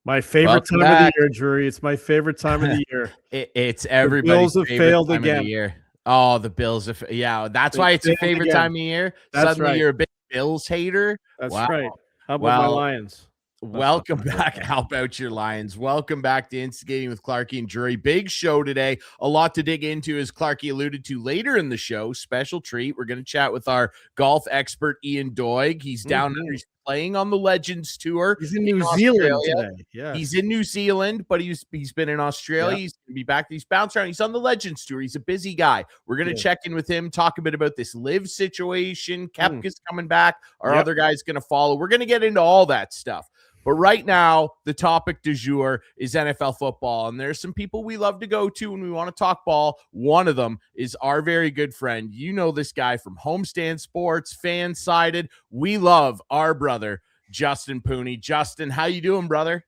My favorite time of the year, Drury. It's my favorite time of the year. It's everybody's the Bills have failed again. Of the year. Oh, the Bills have, that's why it's your favorite time of the year. That's Suddenly right. you're a big Bills hater. That's right. How about my Lions? Welcome back. How about your Lions? Welcome back to Instigating with Clarkie and Drury. Big show today. A lot to dig into, as Clarkie alluded to later in the show. Special treat. We're going to chat with our golf expert, Ian Doig. He's down there. He's playing on the Legends Tour. He's in New Zealand today. Yeah. He's in New Zealand, but he's been in Australia. Yeah. He's going to be back. He's bounced around. He's on the Legends Tour. He's a busy guy. We're going to check in with him, talk a bit about this live situation. Koepka's coming back. Our other guy's going to follow. We're going to get into all that stuff. But right now, the topic du jour is NFL football, and there's some people we love to go to when we want to talk ball. One of them is our very good friend. You know this guy from Homestand Sports, Fansided. We love our brother, Justin Pooni. Justin, how you doing, brother?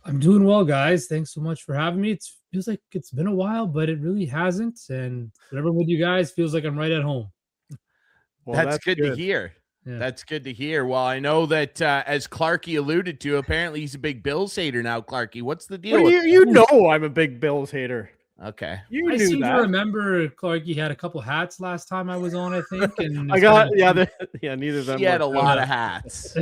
I'm doing well, guys. Thanks so much for having me. It feels like it's been a while, but it really hasn't. And whatever with you guys feels like I'm right at home. Well, that's good to hear. Yeah. That's good to hear. Well, I know that as Clarkie alluded to, apparently he's a big Bills hater now. Clarkie, what's the deal? Well, you know I'm a big Bills hater. Okay. I seem to remember Clarkie had a couple hats last time I was on, I think. And I got neither of them. He had a lot of hats.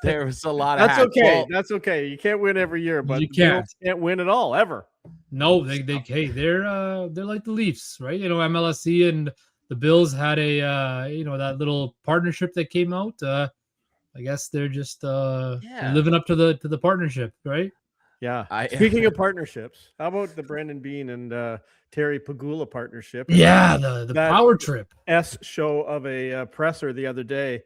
There was a lot of hats. That's okay. Well, that's okay. You can't win every year, but you can't win at all ever. No, they're like the Leafs, right? You know, MLSE and the Bills had a that little partnership that came out. I guess they're just living up to the partnership, right? Yeah. Speaking of partnerships, how about the Brandon Beane and Terry Pegula partnership? Yeah, the power trip show of a presser the other day.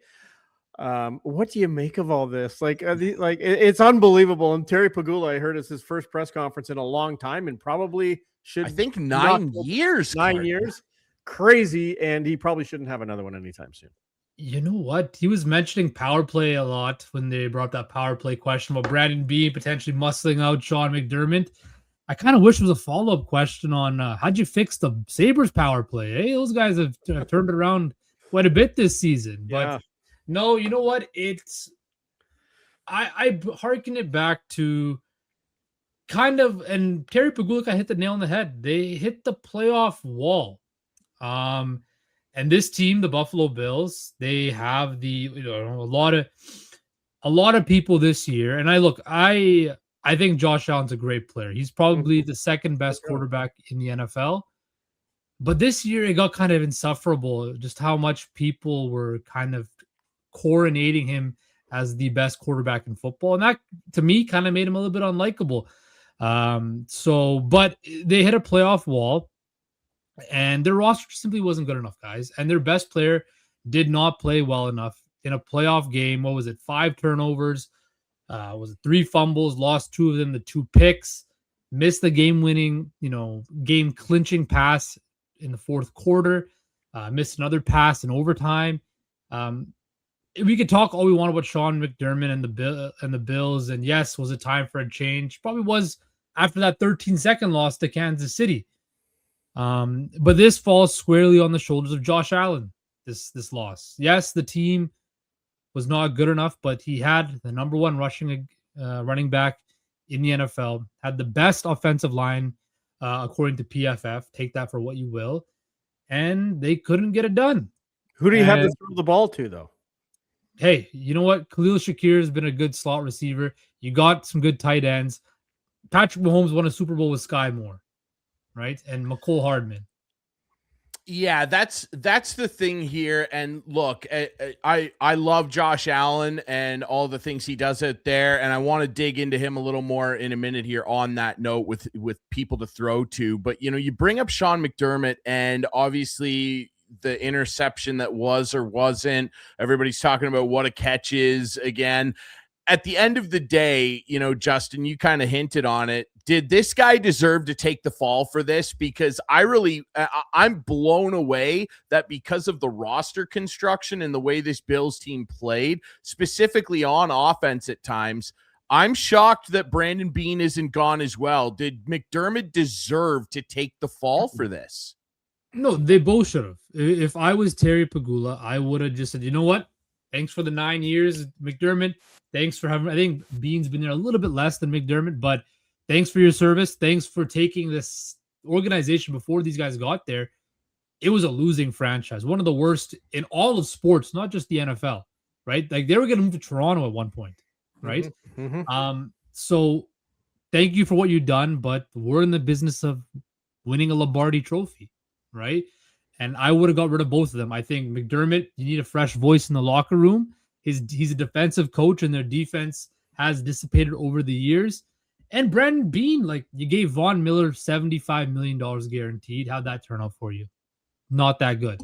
What do you make of all this? It's unbelievable. And Terry Pegula, I heard, is his first press conference in a long time, and probably should. I think 9 years. 9 years. Crazy, and he probably shouldn't have another one anytime soon. You know what? He was mentioning power play a lot when they brought that power play question about Brandon Beane potentially muscling out Sean McDermott. I kind of wish there was a follow-up question on how'd you fix the Sabres power play? Hey, those guys have turned it around quite a bit this season. But no, you know what? I hearken it back to kind of, and Terry Pegula hit the nail on the head. They hit the playoff wall. And this team, the Buffalo Bills, they have a lot of people this year. And I think Josh Allen's a great player. He's probably the second best quarterback in the NFL. But this year it got kind of insufferable, just how much people were kind of coronating him as the best quarterback in football. And that, to me, kind of made him a little bit unlikable. But they hit a playoff wall. And their roster simply wasn't good enough, guys. And their best player did not play well enough in a playoff game. What was it? 5 turnovers. Was it 3 fumbles? Lost 2 of them, the 2 picks. Missed the game-winning, game-clinching pass in the fourth quarter. Missed another pass in overtime. We could talk all we want about Sean McDermott and the Bills. And yes, was it time for a change? Probably was after that 13-second loss to Kansas City. But this falls squarely on the shoulders of Josh Allen, this loss. Yes, the team was not good enough, but he had the number 1 running back in the NFL, had the best offensive line, according to PFF. Take that for what you will. And they couldn't get it done. Who do you have to throw the ball to, though? Hey, you know what? Khalil Shakir has been a good slot receiver. You got some good tight ends. Patrick Mahomes won a Super Bowl with Sky Moore. Right, and McCole Hardman. Yeah, that's the thing here. And look, I love Josh Allen and all the things he does out there, and I want to dig into him a little more in a minute here on that note with people to throw to. But you bring up Sean McDermott, and obviously the interception that was or wasn't. Everybody's talking about what a catch is again. At the end of the day, Justin, you kind of hinted on it. Did this guy deserve to take the fall for this? Because I'm blown away that because of the roster construction and the way this Bills team played, specifically on offense at times, I'm shocked that Brandon Beane isn't gone as well. Did McDermott deserve to take the fall for this? No, they both should have. If I was Terry Pegula, I would have just said, you know what? Thanks for the 9 years, McDermott. Thanks for having, I think Bean's been there a little bit less than McDermott, but thanks for your service. Thanks for taking this organization before these guys got there. It was a losing franchise, one of the worst in all of sports, not just the NFL, right? Like they were going to move to Toronto at one point, right? So thank you for what you've done, but we're in the business of winning a Lombardi trophy, right? And I would have got rid of both of them. I think McDermott, you need a fresh voice in the locker room. He's a defensive coach, and their defense has dissipated over the years. And Brandon Bean, like you gave Von Miller $75 million guaranteed. How'd that turn out for you? Not that good.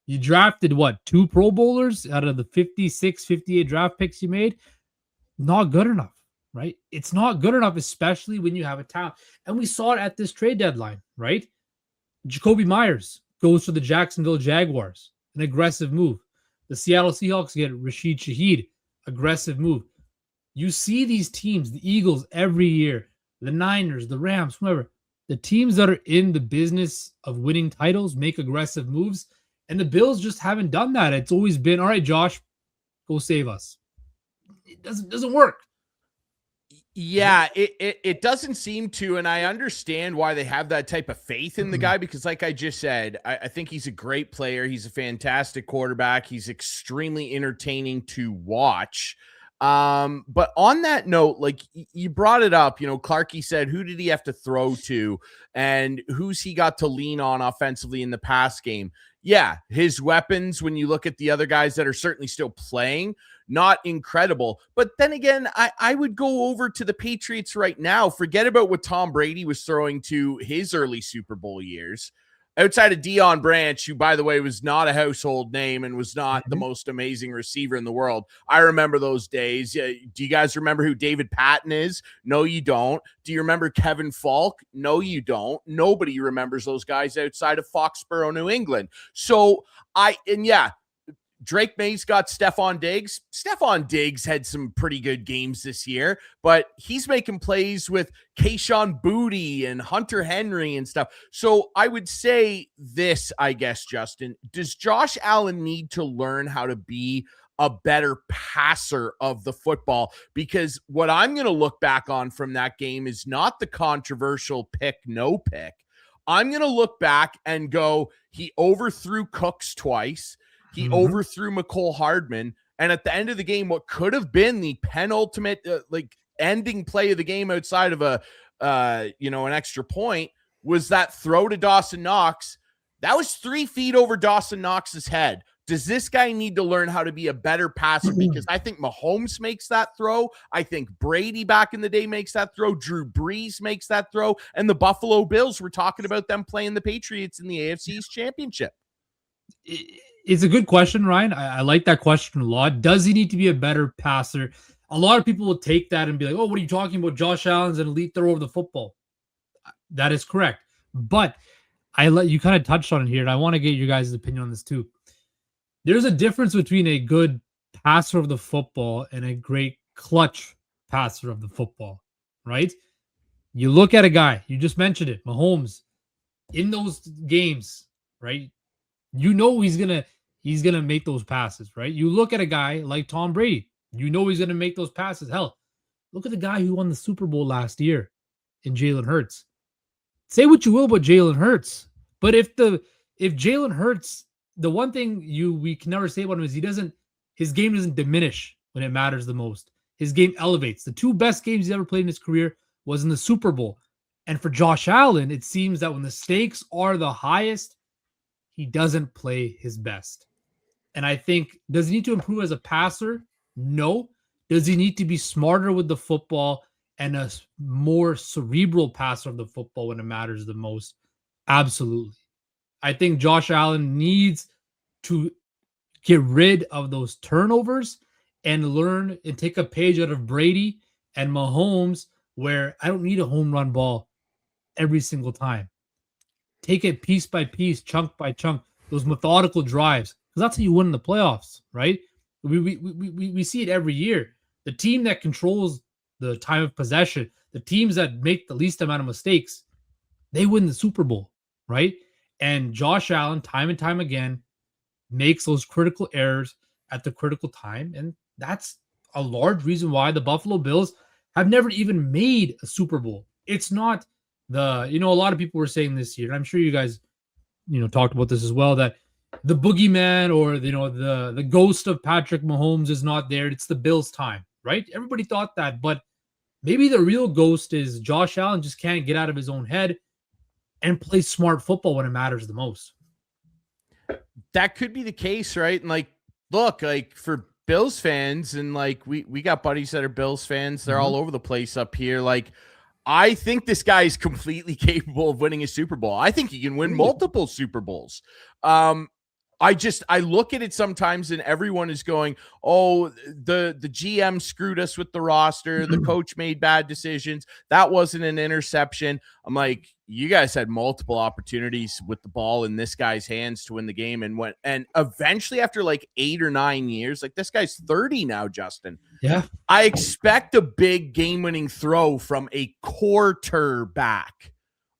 You drafted what? 2 Pro Bowlers out of the 56, 58 draft picks you made? Not good enough, right? It's not good enough, especially when you have a talent. And we saw it at this trade deadline, right? Jacoby Myers goes to the Jacksonville Jaguars, an aggressive move. The Seattle Seahawks get Rashid Shaheed, aggressive move. You see these teams, the Eagles every year, the Niners, the Rams, whoever, the teams that are in the business of winning titles make aggressive moves, and the Bills just haven't done that. It's always been, all right, Josh, go save us. It doesn't work. Yeah, it doesn't seem to, and I understand why they have that type of faith in the guy, because like I just said, I think he's a great player. He's a fantastic quarterback. He's extremely entertaining to watch. But on that note, like you brought it up, Clarkey said, who did he have to throw to and who's he got to lean on offensively in the pass game? Yeah, his weapons, when you look at the other guys that are certainly still playing, not incredible. But then again, I would go over to the Patriots right now. Forget about what Tom Brady was throwing to his early Super Bowl years. Outside of Deion Branch, who, by the way, was not a household name and was not the most amazing receiver in the world. I remember those days. Do you guys remember who David Patton is? No, you don't. Do you remember Kevin Falk? No, you don't. Nobody remembers those guys outside of Foxborough, New England. So Drake May's got Stephon Diggs. Stephon Diggs had some pretty good games this year, but he's making plays with Kayshon Boutte and Hunter Henry and stuff. So I would say this, I guess, Justin, does Josh Allen need to learn how to be a better passer of the football? Because what I'm going to look back on from that game is not the controversial pick, no pick. I'm going to look back and go, he overthrew Cooks twice. He overthrew McCole Hardman. And at the end of the game, what could have been the penultimate ending play of the game outside of an extra point was that throw to Dawson Knox. That was 3 feet over Dawson Knox's head. Does this guy need to learn how to be a better passer? Because I think Mahomes makes that throw. I think Brady back in the day makes that throw. Drew Brees makes that throw. And the Buffalo Bills, we're talking about them playing the Patriots in the AFC East Championship. It's a good question, Ryan. I like that question a lot. Does he need to be a better passer? A lot of people will take that and be like, oh, what are you talking about? Josh Allen's an elite thrower of the football. That is correct. But you kind of touched on it here, and I want to get your guys' opinion on this too. There's a difference between a good passer of the football and a great clutch passer of the football, right? You look at a guy, you just mentioned it, Mahomes, in those games, right? You know he's gonna make those passes, right? You look at a guy like Tom Brady, you know he's gonna make those passes. Hell, look at the guy who won the Super Bowl last year in Jalen Hurts. Say what you will about Jalen Hurts, but if Jalen Hurts, the one thing we can never say about him is his game doesn't diminish when it matters the most. His game elevates. The 2 best games he's ever played in his career was in the Super Bowl. And for Josh Allen, it seems that when the stakes are the highest, he doesn't play his best. And I think, does he need to improve as a passer? No. Does he need to be smarter with the football and a more cerebral passer of the football when it matters the most? Absolutely. I think Josh Allen needs to get rid of those turnovers and learn and take a page out of Brady and Mahomes, where I don't need a home run ball every single time. Take it piece by piece, chunk by chunk, those methodical drives, because that's how you win in the playoffs, right? We see it every year. The team that controls the time of possession, the teams that make the least amount of mistakes, they win the Super Bowl, right? And Josh Allen, time and time again, makes those critical errors at the critical time. And that's a large reason why the Buffalo Bills have never even made a Super Bowl. It's not a lot of people were saying this year, and I'm sure you guys, talked about this as well, that the boogeyman or, the ghost of Patrick Mahomes is not there. It's the Bills' time, right? Everybody thought that, but maybe the real ghost is Josh Allen just can't get out of his own head and play smart football when it matters the most. That could be the case, right? And like, look, like for Bills fans, and like we got buddies that are Bills fans. They're all over the place up here. Like, I think this guy is completely capable of winning a Super Bowl. I think he can win multiple Super Bowls. I look at it sometimes and everyone is going, oh, the GM screwed us with the roster. The coach made bad decisions. That wasn't an interception. I'm like, you guys had multiple opportunities with the ball in this guy's hands to win the game, and eventually after like 8 or 9 years, like this guy's 30 now, Justin. Yeah. I expect a big game-winning throw from a quarterback.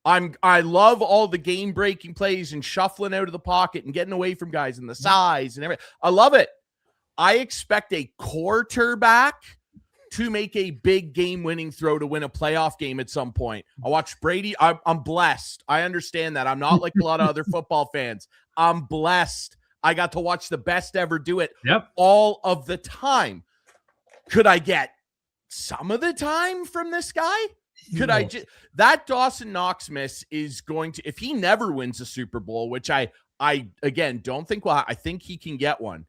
I love all the game-breaking plays and shuffling out of the pocket and getting away from guys and the size and everything. I love it. I expect a quarterback to make a big game-winning throw to win a playoff game at some point. I watched Brady. I'm blessed. I understand that. I'm not like a lot of other football fans. I'm blessed. I got to watch the best ever do it all of the time. Could I get some of the time from this guy? Could I just that Dawson Knox miss is going to, if he never wins a Super Bowl, which I again don't think, well, I think he can get one.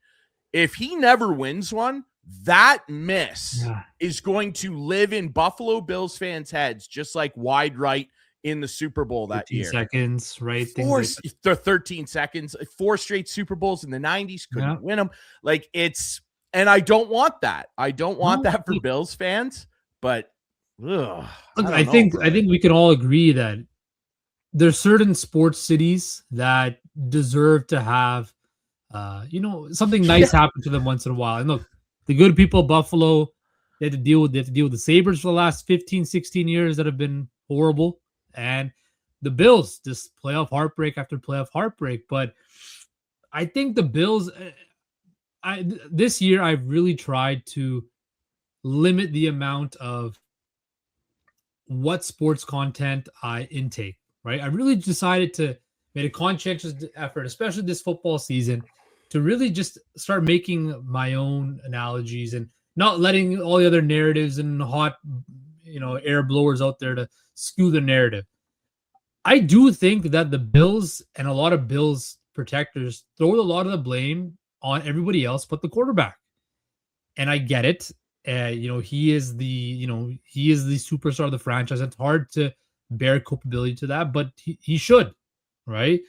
If he never wins one, that miss is going to live in Buffalo Bills fans' heads, just like wide right in the Super Bowl that year. Seconds, right? 13 seconds, 4 straight Super Bowls in the 90s, couldn't win them. Like and I don't want that. I don't want that for Bills fans, but I think we can all agree that there's certain sports cities that deserve to have, something nice happen to them once in a while. And look, the good people of Buffalo, they have to deal with the Sabres for the last 15, 16 years that have been horrible. And the Bills, just playoff heartbreak after playoff heartbreak. But I think the Bills, this year, I've really tried to limit the amount of what sports content I intake, right? I really decided to make a conscientious effort, especially this football season, to really just start making my own analogies and not letting all the other narratives and hot, air blowers out there to skew the narrative. I do think that the Bills and a lot of Bills protectors throw a lot of the blame on everybody else but the quarterback. And I get it. He is the superstar of the franchise. It's hard to bear culpability to that, but he should, right?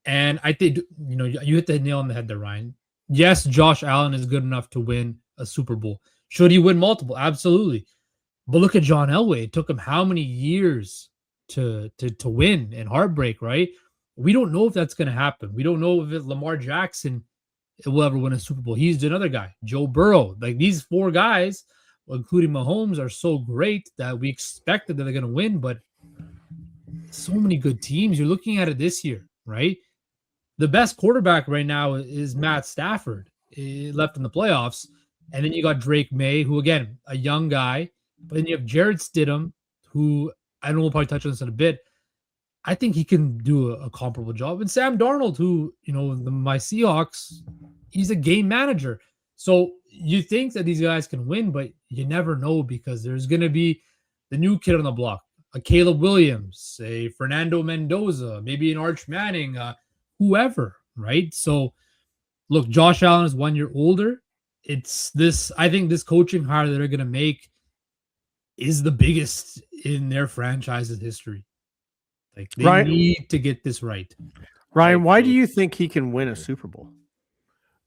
And I think, you hit the nail on the head there, Ryan. Yes, Josh Allen is good enough to win a Super Bowl. Should he win multiple? Absolutely. But look at John Elway. It took him how many years to win and heartbreak, right? We don't know if that's going to happen. We don't know if Lamar Jackson will ever win a Super Bowl. He's another guy, Joe Burrow. Like these 4 guys, including Mahomes, are so great that we expected that they're going to win, but so many good teams. You're looking at it this year, right? The best quarterback right now is Matt Stafford, left in the playoffs. And then you got Drake May, who, again, a young guy. But then you have Jarrett Stidham, who I know we'll probably touch on this in a bit. I think he can do a comparable job. And Sam Darnold, who, my Seahawks, he's a game manager. So you think that these guys can win, but you never know because there's going to be the new kid on the block, a Caleb Williams, a Fernando Mendoza, maybe an Arch Manning, whoever, right? So look, Josh Allen is 1 year older. I think this coaching hire that they're going to make is the biggest in their franchise's history. Like they need to get this right. Ryan, why do you think he can win a Super Bowl?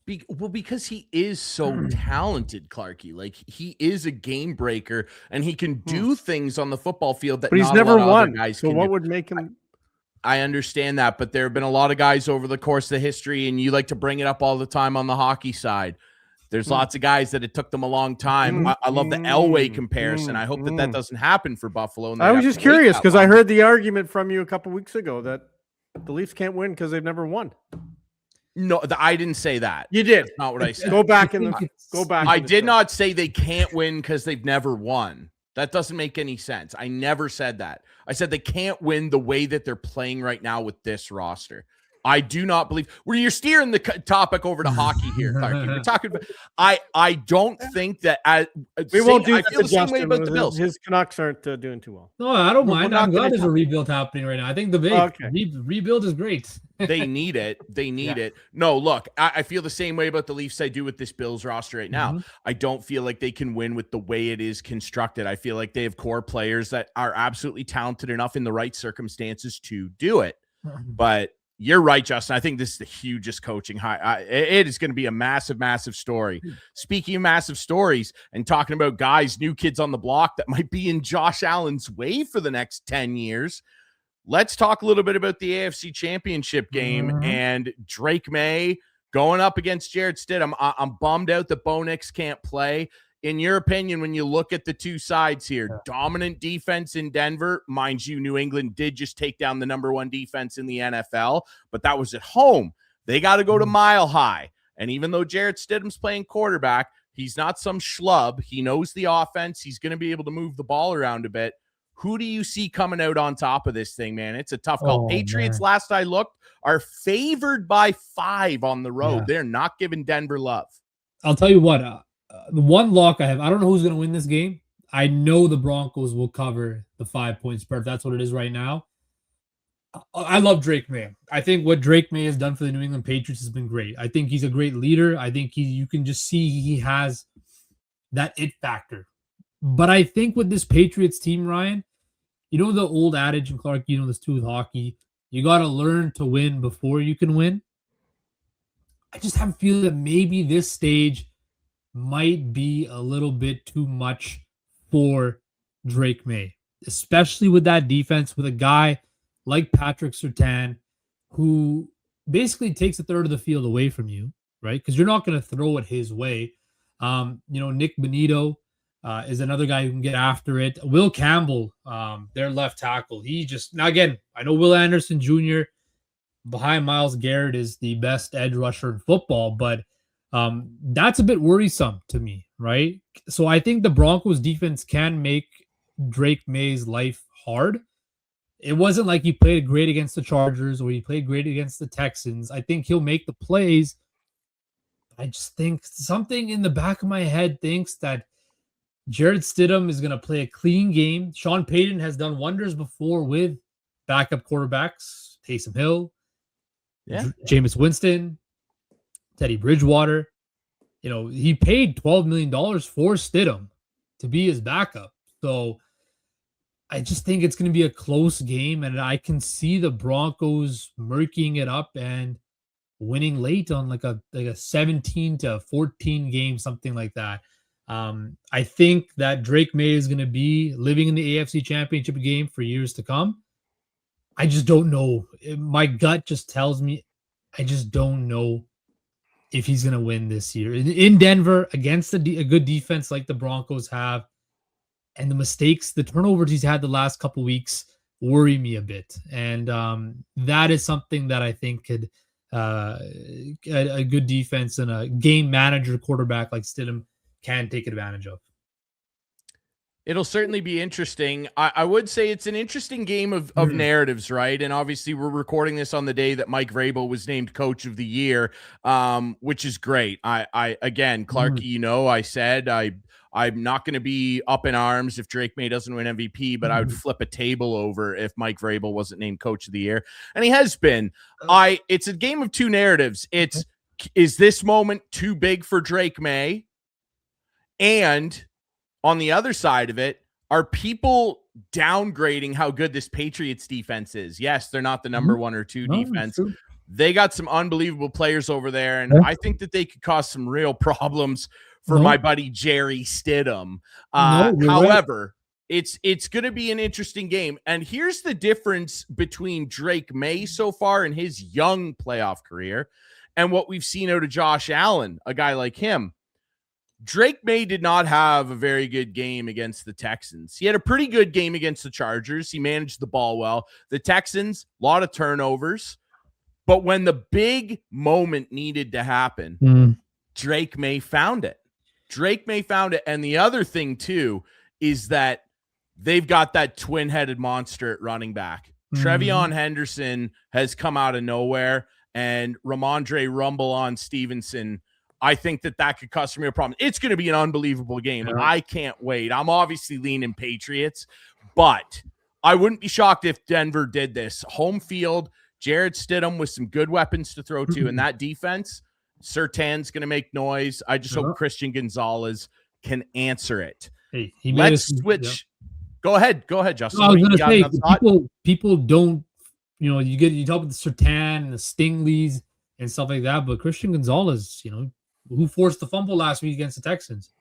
Because he is so talented, Clarky. Like he is a game breaker, and he can do things on the football field that. But he's never won. So what would make him? I understand that, but there have been a lot of guys over the course of history, and you like to bring it up all the time on the hockey side. There's lots of guys that it took them a long time. I love the Elway comparison. I hope that doesn't happen for Buffalo. I was just curious because I heard the argument from you a couple weeks ago that the Leafs can't win because they've never won. No, I didn't say that. You did. That's not what I said. Go back in the go back. I did not say they can't win because they've never won. That doesn't make any sense. I never said that. I said they can't win the way that they're playing right now with this roster. I do not believe where you're steering the topic over to hockey here, Clarky. We're talking about. I don't think that we won't do I feel the same way about the Bills. His Canucks aren't doing too well. No, I don't mind. I'm glad there's a rebuild happening right now. I think the big rebuild is great. They need it. They need it. No, look, I feel the same way about the Leafs I do with this Bills roster right now. I don't feel like they can win with the way it is constructed. I feel like they have core players that are absolutely talented enough in the right circumstances to do it. But you're right, Justin. I think this is the hugest coaching high. It is going to be a massive, massive story. Speaking of massive stories and talking about guys, new kids on the block that might be in Josh Allen's way for the next 10 years, let's talk a little bit about the AFC Championship game and Drake May going up against Jarrett Stidham. I'm bummed out that Bo Nix can't play. In your opinion, when you look at the two sides here, dominant defense in Denver, mind you, New England did just take down the number one defense in the NFL, but that was at home. They got to go to Mile High. And even though Jarrett Stidham's playing quarterback, he's not some schlub. He knows the offense. He's going to be able to move the ball around a bit. Who do you see coming out on top of this thing, man? It's a tough call. Patriots, last I looked, are favored by 5 on the road. They're not giving Denver love. I'll tell you what, the one lock I have, I don't know who's going to win this game. I know the Broncos will cover the 5-point spread if that's what it is right now. I love Drake May. I think what Drake May has done for the New England Patriots has been great. I think he's a great leader. I think you can just see he has that it factor. But I think with this Patriots team, Ryan, you know the old adage, and Clark, you know this too with hockey, you got to learn to win before you can win. I just have a feeling that maybe this stage might be a little bit too much for Drake May, especially with that defense with a guy like Patrick Surtain, who basically takes a third of the field away from you, right? Because you're not going to throw it his way. Nick Bonito is another guy who can get after it. Will Campbell, their left tackle. Now again, I know Will Anderson Jr. behind Myles Garrett is the best edge rusher in football, but that's a bit worrisome to me, right? So I think the Broncos defense can make Drake May's life hard. It wasn't like he played great against the Chargers or he played great against the Texans. I think he'll make the plays. I just think something in the back of my head thinks that Jarrett Stidham is going to play a clean game. Sean Payton has done wonders before with backup quarterbacks. Taysom Hill, Jameis Winston, Teddy Bridgewater. He paid $12 million for Stidham to be his backup. So I just think it's going to be a close game, and I can see the Broncos murking it up and winning late on like a 17-14 game, something like that. I think that Drake May is going to be living in the AFC Championship game for years to come. I just don't know. My gut just tells me I just don't know if he's going to win this year. In Denver, against a good defense like the Broncos have, and the turnovers he's had the last couple weeks worry me a bit. And that is something that I think could a good defense and a game manager quarterback like Stidham can take advantage of. It'll certainly be interesting. I would say it's an interesting game of narratives, right? And obviously we're recording this on the day that Mike Vrabel was named Coach of the Year, which is great. Again, Clarky, I said I'm not going to be up in arms if Drake May doesn't win MVP, but I would flip a table over if Mike Vrabel wasn't named Coach of the Year. And he has been. It's a game of two narratives. Is this moment too big for Drake May? And on the other side of it, are people downgrading how good this Patriots defense is? Yes, they're not the number 1 or 2 defense. They got some unbelievable players over there, and I think that they could cause some real problems for my buddy Jerry Stidham. However, it's going to be an interesting game. And here's the difference between Drake May so far in his young playoff career and what we've seen out of Josh Allen, a guy like him. Drake May did not have a very good game against the Texans. He had a pretty good game against the Chargers. He managed the ball well. The Texans, a lot of turnovers. But when the big moment needed to happen, Drake May found it. And the other thing, too, is that they've got that twin-headed monster at running back. Trevion Henderson has come out of nowhere, and Ramondre Rumble on Stevenson. I think that could cause me a problem. It's going to be an unbelievable game. Yeah. I can't wait. I'm obviously leaning Patriots, but I wouldn't be shocked if Denver did this. Home field, Jared Stidham with some good weapons to throw to, and that defense, Surtain's going to make noise. I just hope Christian Gonzalez can answer it. Hey, let's switch. Yeah. Go ahead, Justin. I was going to say, people don't, you talk about the Surtain and the Stingleys and stuff like that, but Christian Gonzalez, who forced the fumble last week against the Texans?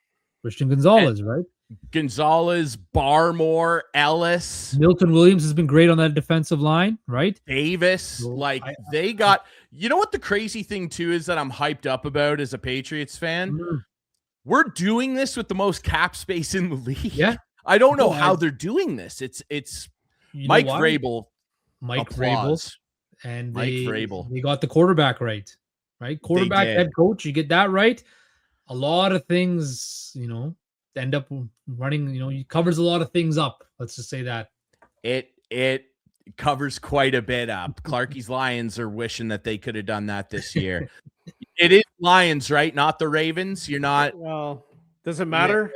Christian Gonzalez, right? Gonzalez, Barmore, Ellis. Milton Williams has been great on that defensive line, right? Davis. They got... You know what the crazy thing, too, is that I'm hyped up about as a Patriots fan? We're doing this with the most cap space in the league. Yeah. I don't know how they're doing this. It's Mike Vrabel. And Mike Vrabel. They got the quarterback right? Quarterback, head coach, you get that right. A lot of things, end up running, he covers a lot of things up. Let's just say that. It covers quite a bit up. Clarkie's Lions are wishing that they could have done that this year. It is Lions, right? Not the Ravens. You're not. Well, does it matter?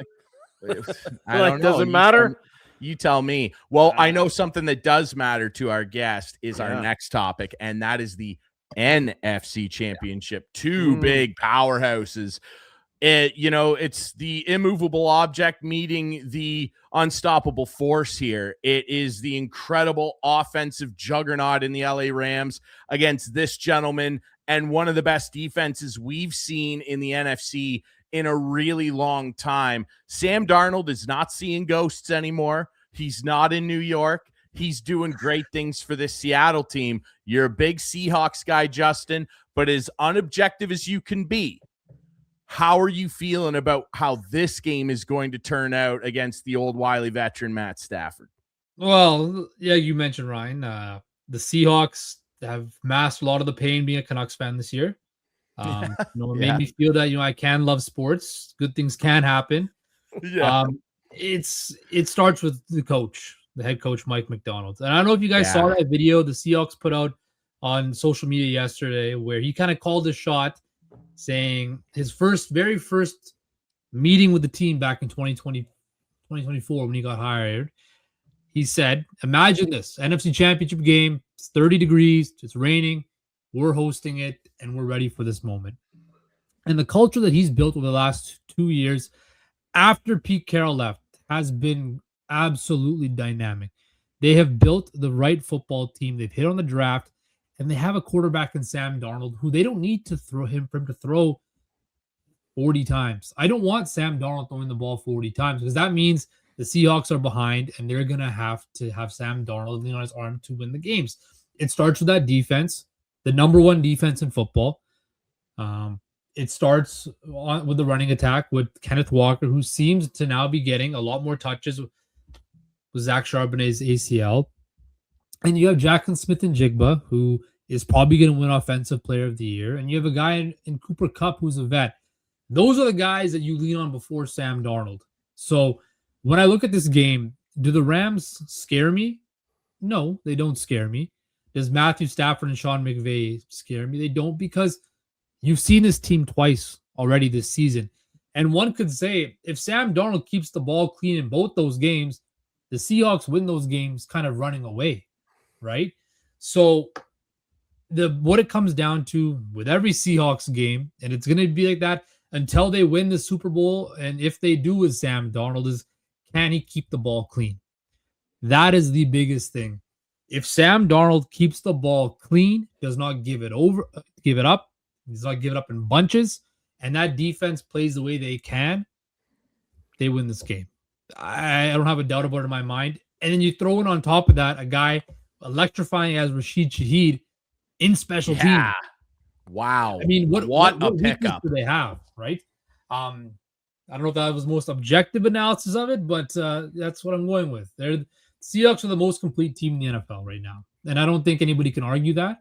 I don't know. Does it matter? You tell me. Well, I know something that does matter to our guest is our next topic, and that is the NFC Championship. Two big powerhouses. It's the immovable object meeting the unstoppable force here. It is the incredible offensive juggernaut in the LA Rams against this gentleman and one of the best defenses we've seen in the NFC in a really long time. Sam Darnold is not seeing ghosts anymore. He's not in New York. He's doing great things for this Seattle team. You're a big Seahawks guy, Justin, but as unobjective as you can be, how are you feeling about how this game is going to turn out against the old wily veteran Matt Stafford? Well, yeah, you mentioned Ryan. The Seahawks have masked a lot of the pain being a Canucks fan this year. It made me feel that I can love sports. Good things can happen. Yeah. It starts with the coach, the head coach Mike McDonald. And I don't know if you guys saw that video the Seahawks put out on social media yesterday, where he kind of called a shot, saying his very first meeting with the team back in 2024 when he got hired. He said, imagine this, NFC Championship game, it's 30 degrees, it's raining, we're hosting it, and we're ready for this moment. And the culture that he's built over the last 2 years after Pete Carroll left has been absolutely dynamic. They have built the right football team. They've hit on the draft, and they have a quarterback in Sam Darnold who they don't need to throw him for him to throw 40 times. I don't want Sam Darnold throwing the ball 40 times because that means the Seahawks are behind and they're going to have Sam Darnold lean on his arm to win the games. It starts with that defense, the number one defense in football. It starts with the running attack with Kenneth Walker, who seems to now be getting a lot more touches with Zach Charbonnet's ACL. And you have Jackson Smith and Jigba, who is probably going to win Offensive Player of the Year. And you have a guy in Cooper Kupp who's a vet. Those are the guys that you lean on before Sam Darnold. So when I look at this game, do the Rams scare me? No, they don't scare me. Does Matthew Stafford and Sean McVay scare me? They don't, because you've seen this team twice already this season. And one could say, if Sam Darnold keeps the ball clean in both those games, the Seahawks win those games kind of running away, right? So what it comes down to with every Seahawks game, and it's going to be like that until they win the Super Bowl, and if they do with Sam Darnold, is can he keep the ball clean? That is the biggest thing. If Sam Darnold keeps the ball clean, does not give it up, does not give it up in bunches, and that defense plays the way they can, they win this game. I don't have a doubt about it in my mind. And then you throw in on top of that a guy electrifying as Rashid Shaheed in special teams. Wow. I mean, what a pickup do they have, right? I don't know if that was the most objective analysis of it, but that's what I'm going with. Seahawks are the most complete team in the NFL right now. And I don't think anybody can argue that.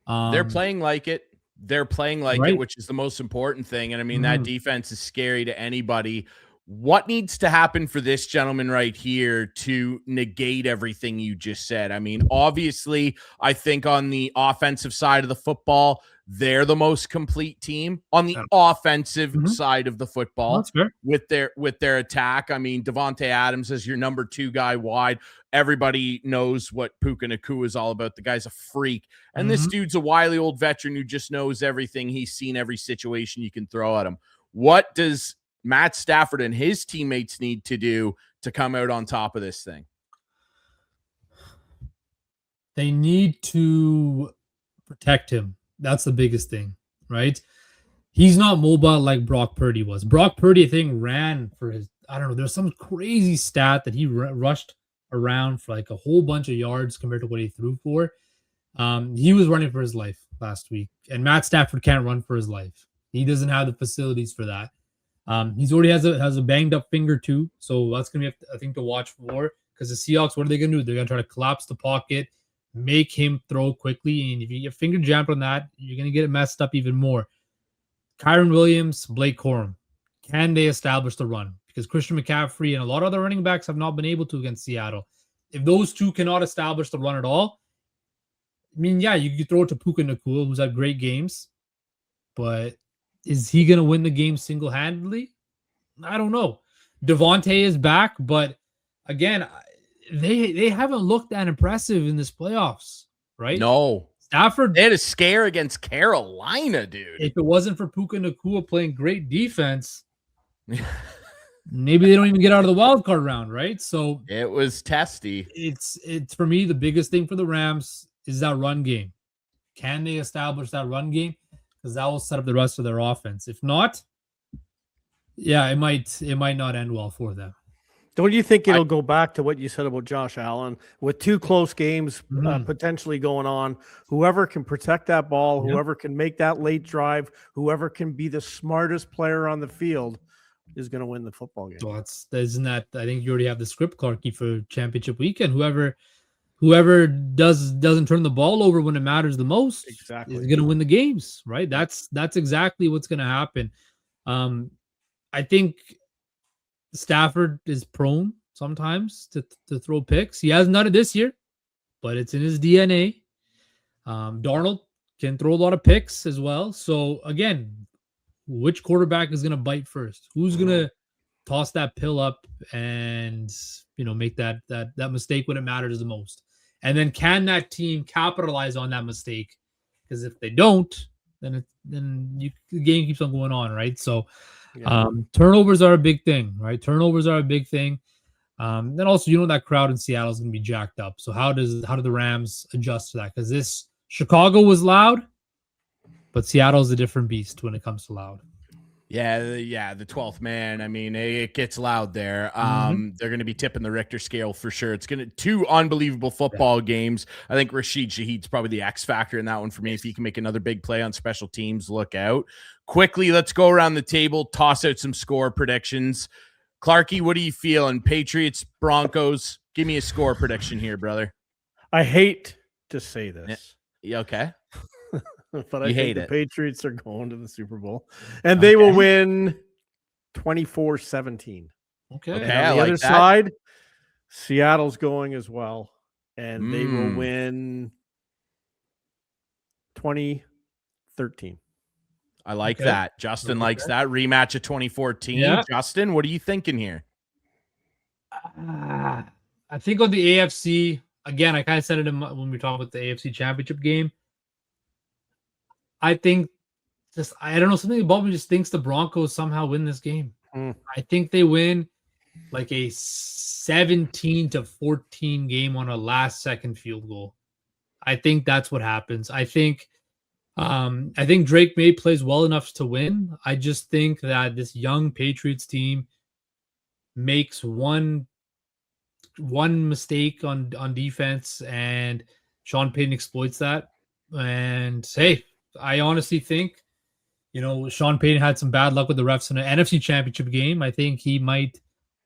They're playing like it. They're playing like Right. it, which is the most important thing. And I mean, that defense is scary to anybody. What needs to happen for this gentleman right here to negate everything you just said? I mean, obviously, I think on the offensive side of the football, they're the most complete team. On the offensive side of the football, with their attack, I mean, Devontae Adams is your number 2 guy wide. Everybody knows what Puka Nacua is all about. The guy's a freak. And this dude's a wily old veteran who just knows everything. He's seen every situation you can throw at him. What does Matt Stafford and his teammates need to do to come out on top of this thing? They need to protect him. That's the biggest thing, right? He's not mobile like Brock Purdy was. Brock Purdy, I think, ran for his, I don't know, there's some crazy stat that he rushed around for like a whole bunch of yards compared to what he threw for. He was running for his life last week, and Matt Stafford can't run for his life. He doesn't have the facilities for that. He's already has a banged up finger too, so that's gonna be a thing to watch for. Because the Seahawks, what are they gonna do? They're gonna try to collapse the pocket, make him throw quickly, and if you get finger jammed on that, you're gonna get it messed up even more. Kyron Williams, Blake Corum, can they establish the run? Because Christian McCaffrey and a lot of other running backs have not been able to against Seattle. If those two cannot establish the run at all, I mean, yeah, you could throw it to Puka Nacua, who's had great games, but is he going to win the game single-handedly? I don't know. Devontae is back, but again, they haven't looked that impressive in this playoffs, right? No. Stafford, they had a scare against Carolina, dude. If it wasn't for Puka Nacua playing great defense, maybe they don't even get out of the wild card round, right? So it was testy. It's for me, the biggest thing for the Rams is that run game. Can they establish that run game? Because that will set up the rest of their offense. If not, yeah, it might not end well for them. Don't you think it'll go back to what you said about Josh Allen with 2 close games potentially going on? Whoever can protect that ball, whoever can make that late drive, whoever can be the smartest player on the field is going to win the football game. Well, isn't that? I think you already have the script, Clarky, for championship weekend. Whoever doesn't turn the ball over when it matters the most is going to win the games, right? That's exactly what's going to happen. I think Stafford is prone sometimes to throw picks. He hasn't done it this year, but it's in his DNA. Darnold can throw a lot of picks as well. So again, which quarterback is going to bite first? Who's going to toss that pill up and make that mistake when it matters the most? And then can that team capitalize on that mistake? Because if they don't, then the game keeps on going on, right? So turnovers are a big thing, right? Turnovers are a big thing. Then also, that crowd in Seattle is going to be jacked up. So how do the Rams adjust to that? Because Chicago was loud, but Seattle's a different beast when it comes to loud. Yeah, the 12th man. I mean, it gets loud there. They're going to be tipping the Richter scale for sure. It's going to 2 unbelievable football games. I think Rashid Shaheed's probably the X factor in that one for me. If he can make another big play on special teams, look out. Quickly, let's go around the table, toss out some score predictions. Clarky, what are you feeling? Patriots, Broncos. Give me a score prediction here, brother. I hate to say this. Yeah, okay. But I think the Patriots are going to the Super Bowl, and they will win 24-17. Okay. And on the other side, Seattle's going as well, and they will win 20-13. I like that. Justin likes that. Rematch of 2014. Yeah. Justin, what are you thinking here? I think on the AFC, again, I kind of said it when we talked about the AFC Championship game. I think I don't know, something about me just thinks the Broncos somehow win this game. I think they win like a 17-14 game on a last-second field goal. I think that's what happens. I think Drake May plays well enough to win. I just think that this young Patriots team makes one mistake on defense, and Sean Payton exploits that. And hey, I honestly think, Sean Payton had some bad luck with the refs in an NFC Championship game. I think he might.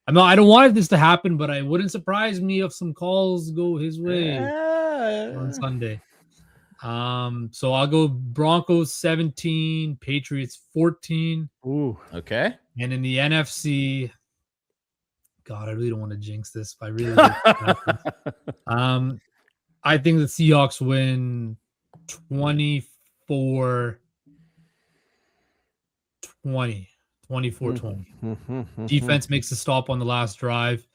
I don't want this to happen, but it wouldn't surprise me if some calls go his way on Sunday. So I'll go Broncos 17, Patriots 14. Ooh. Okay. And in the NFC, God, I really don't want to jinx this, but I really do. I think the Seahawks win 24-20. 24-20. Defense makes a stop on the last drive,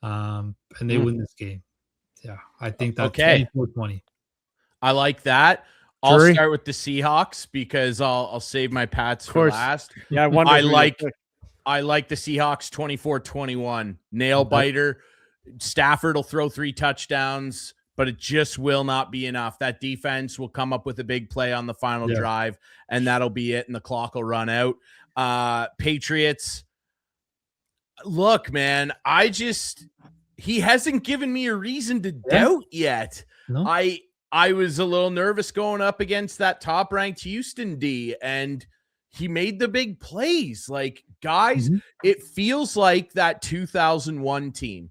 and they win this game. Yeah, I think that's Okay. 24-20. I like that. I'll Jury? start with the Seahawks because I'll save my Pats for last. Yeah, I like the Seahawks 24-21. Nail biter. Stafford will throw 3 touchdowns, but it just will not be enough. That defense will come up with a big play on the final drive, and that'll be it, and the clock will run out. Patriots. Look, man, he hasn't given me a reason to doubt yet. No? I was a little nervous going up against that top-ranked Houston D, and he made the big plays. Like, guys, it feels like that 2001 team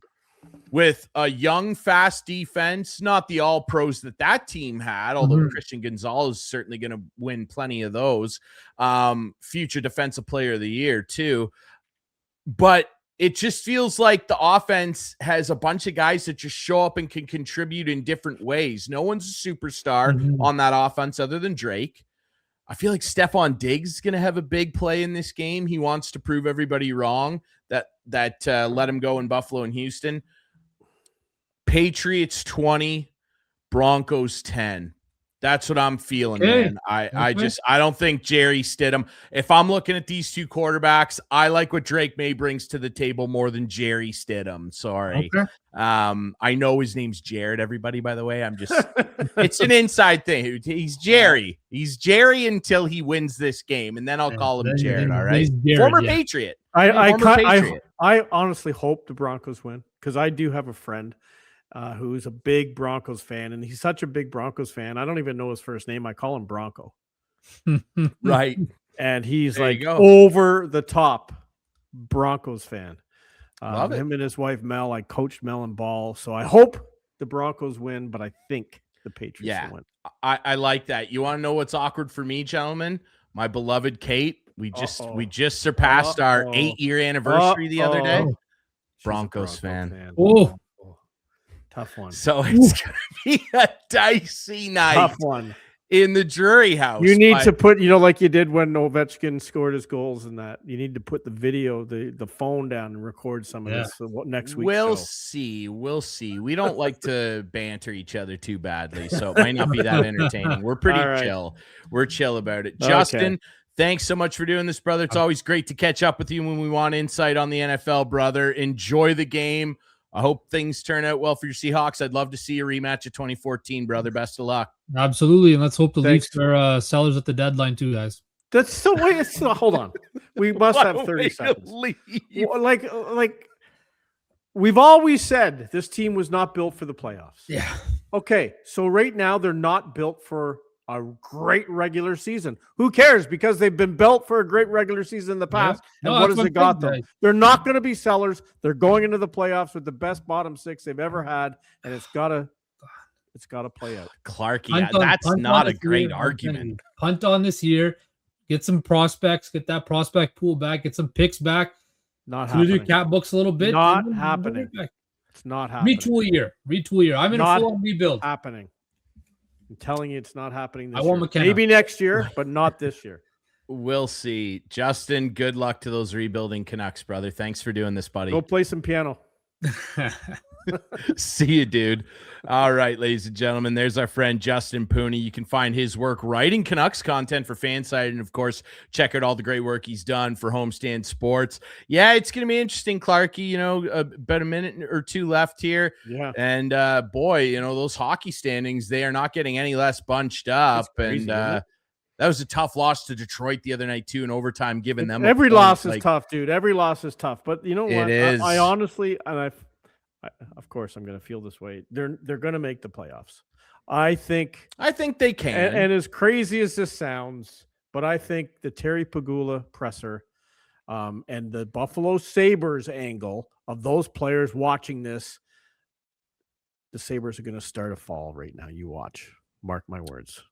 with a young, fast defense, not the all-pros that team had, although Christian Gonzalez is certainly going to win plenty of those. Future Defensive Player of the Year, too. But it just feels like the offense has a bunch of guys that just show up and can contribute in different ways. No one's a superstar on that offense other than Drake. I feel like Stephon Diggs is going to have a big play in this game. He wants to prove everybody wrong that let him go in Buffalo and Houston. Patriots 20, Broncos 10. That's what I'm feeling, man. I don't think Jerry Stidham. If I'm looking at these two quarterbacks, I like what Drake May brings to the table more than Jerry Stidham. Sorry. Okay. I know his name's Jared, everybody, by the way. It's an inside thing. He's Jerry. He's Jerry until he wins this game, and then I'll call him Jared, all right? Former Patriot. I honestly hope the Broncos win because I do have a friend who's a big Broncos fan, and he's such a big Broncos fan. I don't even know his first name. I call him Bronco. Right. And he's there like over the top Broncos fan. Love it. Him and his wife, Mel, I coached Mel in ball. So I hope the Broncos win, but I think the Patriots will win. I like that. You want to know what's awkward for me, gentlemen? My beloved Kate. We just surpassed our 8-year anniversary the other day. Broncos fan. Oh. Tough one. So it's going to be a dicey night. Tough one. In the Drury house. You need to put, like you did when Ovechkin scored his goals and that. You need to put the video, the phone down and record some of this next week. We'll see. We don't like to banter each other too badly, so it might not be that entertaining. We're pretty chill. We're chill about it. Justin, thanks so much for doing this, brother. It's always great to catch up with you when we want insight on the NFL, brother. Enjoy the game. I hope things turn out well for your Seahawks. I'd love to see a rematch of 2014, brother. Best of luck. Absolutely, and let's hope the Leafs are sellers at the deadline too, guys. That's so wait. Hold on, we must have 30 seconds. Like we've always said, this team was not built for the playoffs. Yeah. Okay, so right now they're not built for a great regular season. Who cares? Because they've been built for a great regular season in the past. Yeah. And what has it got them? They're not going to be sellers. They're going into the playoffs with the best bottom 6 they've ever had, and it's got to play out. Clarky, that's not a great argument. Punt on this year, get some prospects, get that prospect pool back, get some picks back. Not happening. Through your cat books a little bit. Not happening. It's not happening. Retool year. I'm in a full rebuild. Happening. I'm telling you, it's not happening this year. Maybe next year, but not this year. We'll see. Justin, good luck to those rebuilding Canucks, brother. Thanks for doing this, buddy. Go play some piano. See you, dude. All right, ladies and gentlemen, there's our friend Justin Pooni. You can find his work writing Canucks content for Fansided, and of course, check out all the great work he's done for Homestand Sports. Yeah, it's going to be interesting, Clarky. About a minute or two left here. Yeah. And boy, those hockey standings, they are not getting any less bunched up. Crazy, and that was a tough loss to Detroit the other night too, in overtime, giving them every loss is tough, dude. Every loss is tough. But you know what? It is. I honestly, and of course, I'm going to feel this way. They're going to make the playoffs. I think they can. And as crazy as this sounds, but I think the Terry Pegula presser and the Buffalo Sabres angle of those players watching this, the Sabres are going to start a fall right now. You watch. Mark my words.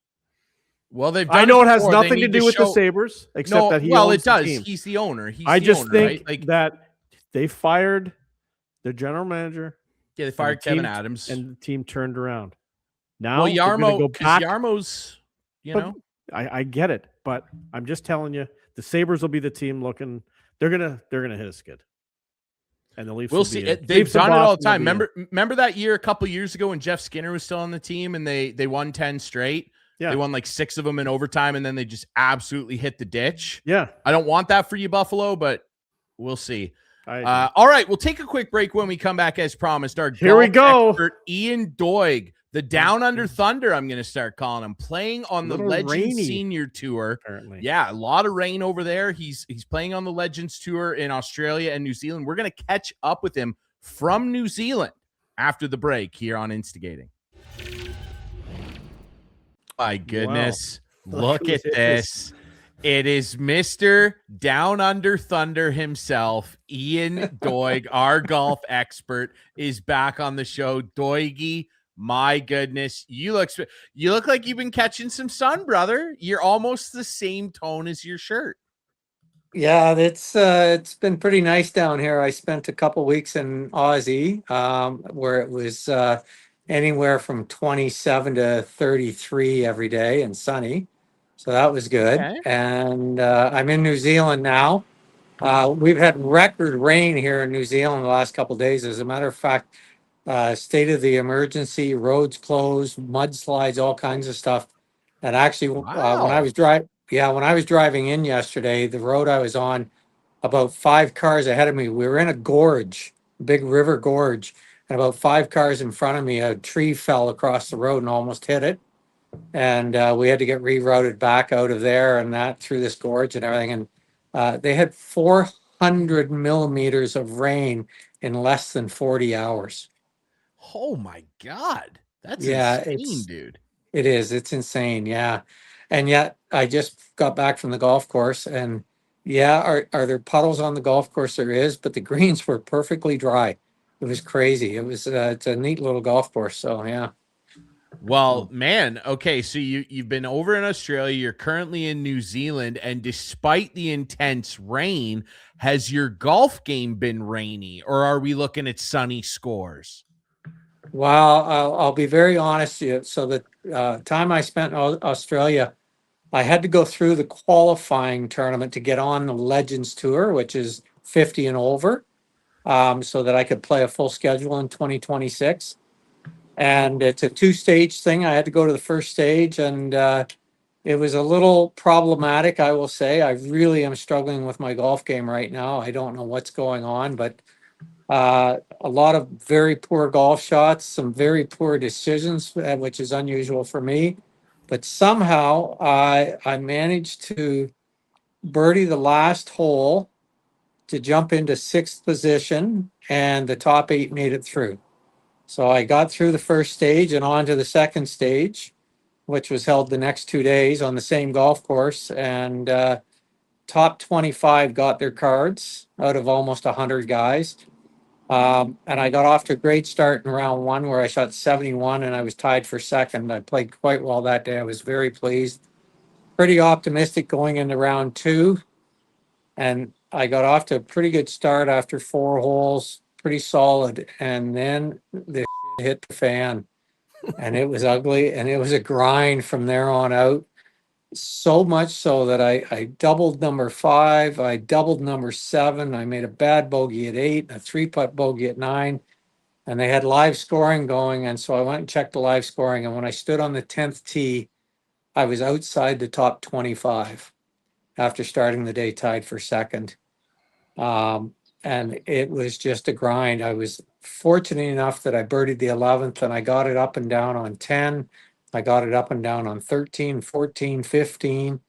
Well, they've. I Done know it has before. They nothing to need do with show- the Sabres, except No, that he well, owns it does. the team. He's the owner. He's I the just owner, think right? Like, that they fired the general manager. yeah, they fired Kevin team, Adams, and the team turned around. Now, well, Yarmo, go back. Yarmo's, I get it, but I'm just telling you, the Sabres will be the team looking. They're gonna hit a skid, and the Leafs. We'll see. They've done it all the time. Remember that year a couple years ago when Jeff Skinner was still on the team and they won 10 straight. Yeah. They won like 6 of them in overtime, and then they just absolutely hit the ditch. Yeah. I don't want that for you, Buffalo, but we'll see. All right, we'll take a quick break. When we come back, as promised, our Here we go. expert, Ian Doig, the Down Under Thunder, I'm going to start calling him, playing on the Legends Senior Tour. Apparently. Yeah, a lot of rain over there. He's playing on the Legends Tour in Australia and New Zealand. We're going to catch up with him from New Zealand after the break here on Instigating. My goodness. Wow. Look at this. It is Mr. Down Under Thunder himself, Ian Doig, our golf expert, is back on the show. Doigy, my goodness, you look like you've been catching some sun, brother. You're almost the same tone as your shirt. Yeah, it's been pretty nice down here. I spent a couple weeks in Aussie, where it was anywhere from 27 to 33 every day and sunny. So that was good. Okay. And I'm in New Zealand now. We've had record rain here in New Zealand the last couple of days. As a matter of fact, state of the emergency, roads closed, mudslides, all kinds of stuff. And actually, when I was driving in yesterday, the road I was on, about 5 cars ahead of me, we were in a gorge, big river gorge. And about 5 cars in front of me, a tree fell across the road and almost hit it. And we had to get rerouted back out of there and that through this gorge and everything. And they had 400 millimeters of rain in less than 40 hours. Oh, my God. That's insane, dude. It is. It's insane. Yeah. And yet I just got back from the golf course. And are there puddles on the golf course? There is. But the greens were perfectly dry. It was crazy. It was it's a neat little golf course. So, yeah. Well, man, okay, so you've been over in Australia, you're currently in New Zealand, and despite the intense rain, has your golf game been rainy, or are we looking at sunny scores? Well, I'll be very honest with you. So the time I spent in Australia, I had to go through the qualifying tournament to get on the Legends Tour, which is 50 and over, so that I could play a full schedule in 2026. And it's a 2-stage thing. I had to go to the first stage, and it was a little problematic, I will say. I really am struggling with my golf game right now. I don't know what's going on, but a lot of very poor golf shots, some very poor decisions, which is unusual for me. But somehow I managed to birdie the last hole to jump into 6th position, and the top 8 made it through. So I got through the first stage and on to the second stage, which was held the next 2 days on the same golf course. And top 25 got their cards out of almost 100 guys. And I got off to a great start in round 1 where I shot 71 and I was tied for second. I played quite well that day. I was very pleased. Pretty optimistic going into round 2. And I got off to a pretty good start after 4 holes. Pretty solid, and then the hit the fan, and it was ugly, and it was a grind from there on out. So much so that I doubled number 5, I doubled number 7, I made a bad bogey at 8, a 3-putt bogey at 9, and they had live scoring going, and so I went and checked the live scoring, and when I stood on the 10th tee, I was outside the top 25 after starting the day tied for second. And it was just a grind. I was fortunate enough that I birdied the 11th and I got it up and down on 10. I got it up and down on 13, 14, 15,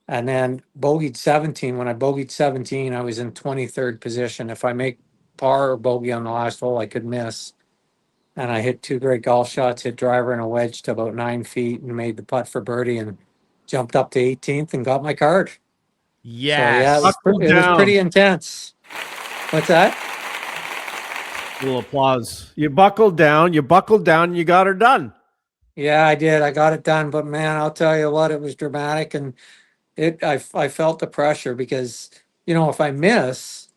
and then bogeyed 17. When I bogeyed 17, I was in 23rd position. If I make par or bogey on the last hole, I could miss. And I hit 2 great golf shots, hit driver and a wedge to about 9 feet and made the putt for birdie and jumped up to 18th and got my card. Yes. So, yeah, it was pretty intense. What's that? A little applause. You buckled down, you got her done. Yeah, I did. I got it done, but man, I'll tell you what, it was dramatic, and I felt the pressure because, if I miss,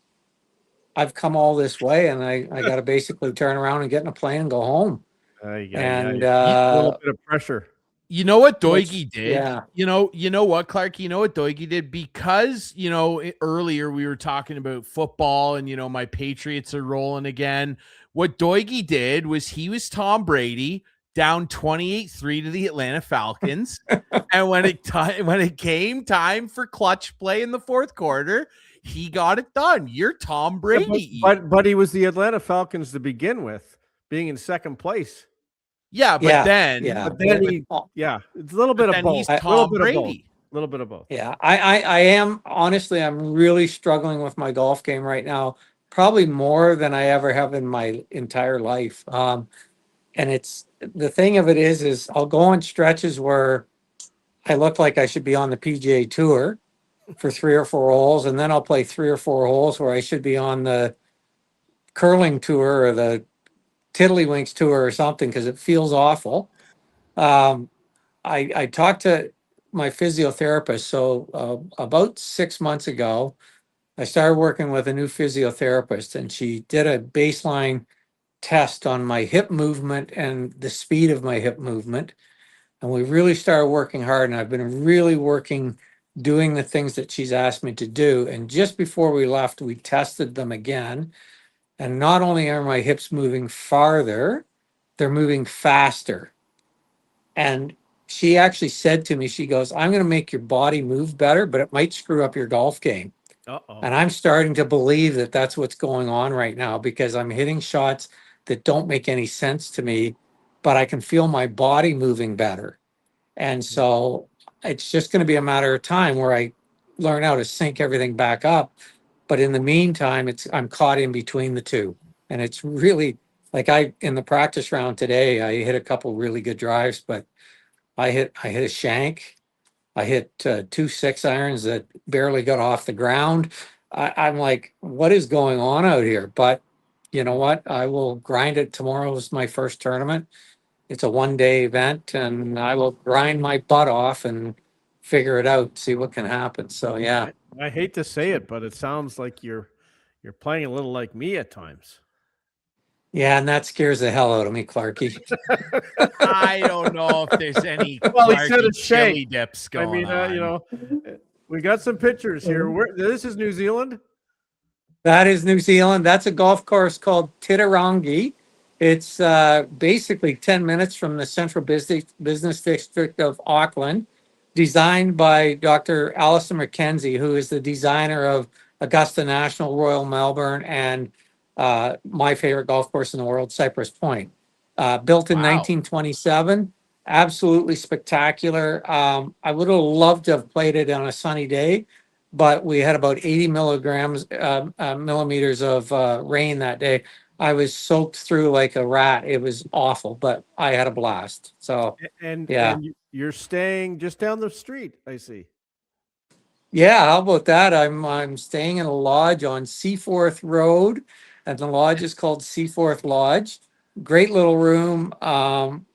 I've come all this way, and I got to basically turn around and get in a plane and go home. And A little bit of pressure. You know what which, Doigie did? yeah, You know what, Clark? You know what Doigie did? Because, earlier we were talking about football and, my Patriots are rolling again. What Doigie did was he was Tom Brady down 28-3 to the Atlanta Falcons. And when it came time for clutch play in the fourth quarter, he got it done. You're Tom Brady. But he was the Atlanta Falcons to begin with, being in second place. Yeah, but then it's a little bit of both. He's Tom Brady. A little bit of both. Yeah, I am honestly, I'm really struggling with my golf game right now, probably more than I ever have in my entire life. And it's the thing of it is I'll go on stretches where I look like I should be on the PGA Tour for 3 or 4 holes, and then I'll play 3 or 4 holes where I should be on the curling tour or the Tiddlywinks tour or something because it feels awful. I talked to my physiotherapist. So about 6 months ago, I started working with a new physiotherapist, and she did a baseline test on my hip movement and the speed of my hip movement. And we really started working hard, and I've been really doing the things that she's asked me to do. And just before we left, we tested them again. And not only are my hips moving farther, they're moving faster. And she actually said to me, she goes, I'm going to make your body move better, but it might screw up your golf game. Uh-oh. And I'm starting to believe that that's what's going on right now because I'm hitting shots that don't make any sense to me, but I can feel my body moving better. And so it's just going to be a matter of time where I learn how to sync everything back up. But in the meantime, I'm caught in between the two. And it's really like in the practice round today, I hit a couple really good drives, but I hit a shank. I hit 2 6-irons that barely got off the ground. I'm like, what is going on out here? But you know what? I will grind it. Tomorrow is my first tournament. It's a 1-day event, and I will grind my butt off and figure it out, see what can happen. So yeah. I hate to say it, but it sounds like you're playing a little like me at times. Yeah, and that scares the hell out of me, Clarky. I don't know if there's any Well, he said Clarky it's shank. chili dips going on. We got some pictures here. This is New Zealand. That is New Zealand. That's a golf course called Titirangi. It's basically 10 minutes from the central business district of Auckland, designed by Dr. Alison McKenzie, who is the designer of Augusta National, Royal Melbourne, and my favorite golf course in the world, Cypress Point. Built in 1927, absolutely spectacular. I would have loved to have played it on a sunny day, but we had about 80 millimeters of rain that day. I was soaked through like a rat. It was awful, but I had a blast. So, and you're staying just down the street, I see. Yeah, how about that? I'm staying in a lodge on Seaforth Road, and the lodge is called Seaforth Lodge. Great little room. I'm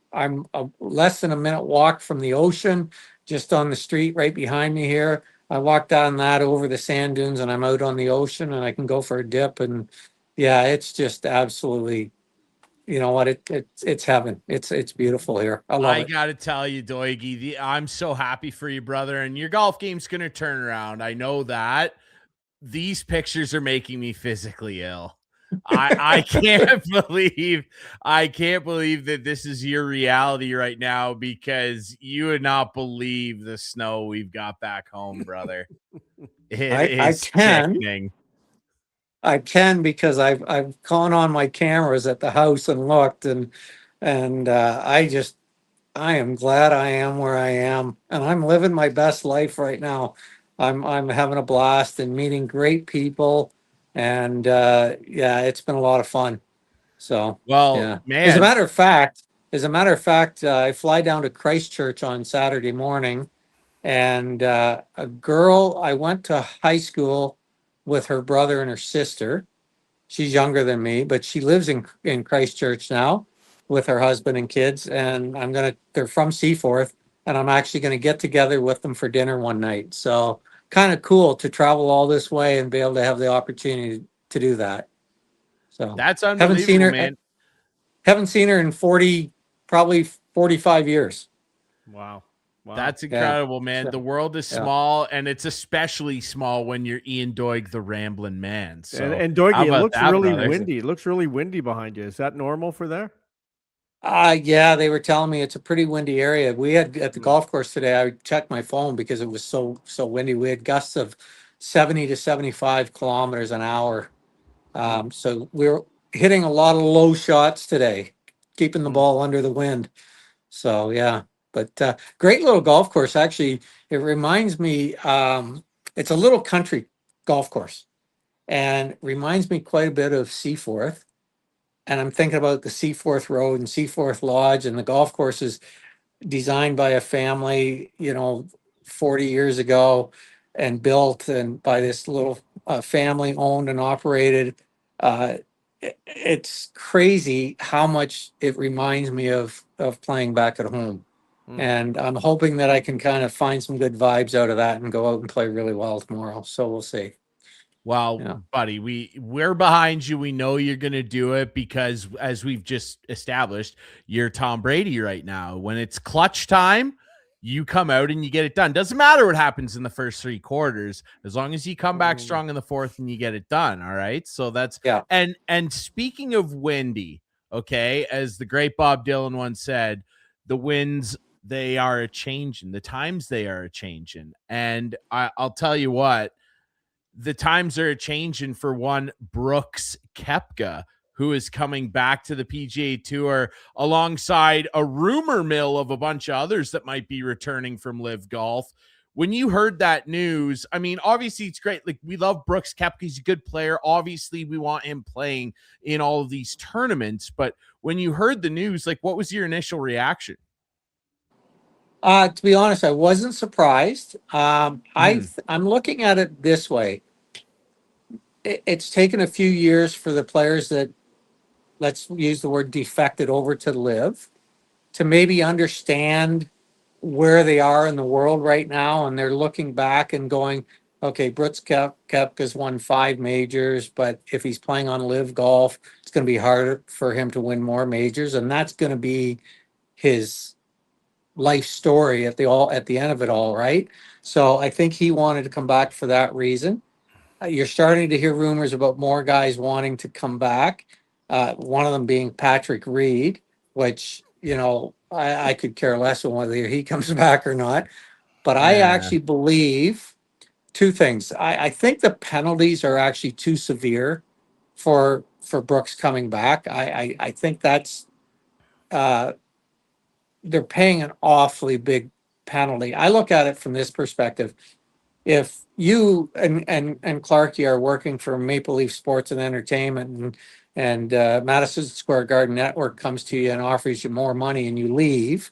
less than a minute walk from the ocean, just on the street right behind me here. I walk down that over the sand dunes, and I'm out on the ocean, and I can go for a dip. And yeah, it's just absolutely, you know what? It's heaven. It's beautiful here. I love it. I gotta tell you, Doigie, I'm so happy for you, brother. And your golf game's gonna turn around. I know that. These pictures are making me physically ill. I can't believe that this is your reality right now, because you would not believe the snow we've got back home, brother. I can. Sickening. I can, because I've gone on my cameras at the house and looked, and I am glad I am where I am, and I'm living my best life right now. I'm having a blast and meeting great people, and yeah, it's been a lot of fun. So well, yeah. man. As a matter of fact, I fly down to Christchurch on Saturday morning, and a girl I went to high school with, her brother and her sister. She's younger than me, but she lives in Christchurch now. with her husband and kids, and they're from Seaforth, and I'm actually going to get together with them for dinner one night. So kind of cool to travel all this way and be able to have the opportunity to do that. So That's haven't seen unbelievable, her, man. haven't seen her in probably 45 years. Wow. That's incredible, man. So, the world is small, and it's especially small when you're Ian Doig, the rambling man. So, and Doigie, how it about looks that, really brother? windy. It looks really windy behind you. Is that normal for there? Yeah, they were telling me it's a pretty windy area. We had at the golf course today, I checked my phone because it was so windy. We had gusts of 70 to 75 kilometers an hour. So we were hitting a lot of low shots today, keeping the ball under the wind. So yeah, but great little golf course. Actually, it reminds me, it's a little country golf course and reminds me quite a bit of Seaforth. And I'm thinking about the Seaforth Road and Seaforth Lodge, and the golf course is designed by a family, 40 years ago and built and by this little family owned and operated. It's crazy how much it reminds me of playing back at home. And I'm hoping that I can kind of find some good vibes out of that and go out and play really well tomorrow. So we'll see. Well, Yeah. buddy, we're behind you. We know you're going to do it because, as we've just established, you're Tom Brady right now. When it's clutch time, you come out and you get it done. Doesn't matter what happens in the first 3 quarters, as long as you come back strong in the fourth and you get it done. All right. So that's and speaking of windy, okay, as the great Bob Dylan once said, the winds, they are a changing, the times they are a changing. And I'll tell you what. The times are changing for one Brooks Koepka, who is coming back to the PGA Tour alongside a rumor mill of a bunch of others that might be returning from Live Golf. When you heard that news, I mean, obviously it's great. Like, we love Brooks Koepka. He's a good player. Obviously, we want him playing in all of these tournaments. But when you heard the news, like, what was your initial reaction? To be honest, I wasn't surprised. I'm looking at it this way. It's taken a few years for the players that, let's use the word, defected over to Live to maybe understand where they are in the world right now. And they're looking back and going, okay, Brooks Koepka's won 5 majors, but if he's playing on Live Golf, it's going to be harder for him to win more majors. And that's going to be his life story at the end of it all, right? So I think he wanted to come back for that reason. You're starting to hear rumors about more guys wanting to come back. One of them being Patrick Reed, which, I could care less on whether he comes back or not. But I actually believe 2 things. I think the penalties are actually too severe for Brooks coming back. I think that's they're paying an awfully big penalty. I look at it from this perspective. If you and Clarkie are working for Maple Leaf Sports and Entertainment, and Madison Square Garden Network comes to you and offers you more money, and you leave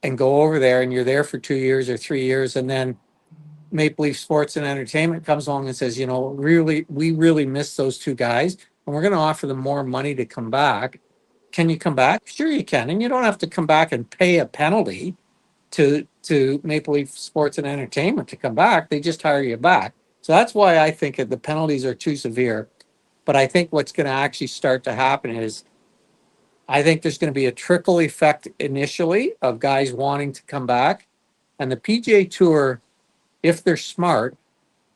and go over there and you're there for 2 years or 3 years, and then Maple Leaf Sports and Entertainment comes along and says, we really miss those 2 guys, and we're going to offer them more money to come back. Can you come back? Sure you can. And you don't have to come back and pay a penalty to Maple Leaf Sports and Entertainment to come back. They just hire you back. So that's why I think the penalties are too severe. But I think what's going to actually start to happen is I think there's going to be a trickle effect initially of guys wanting to come back. And the PGA Tour, if they're smart,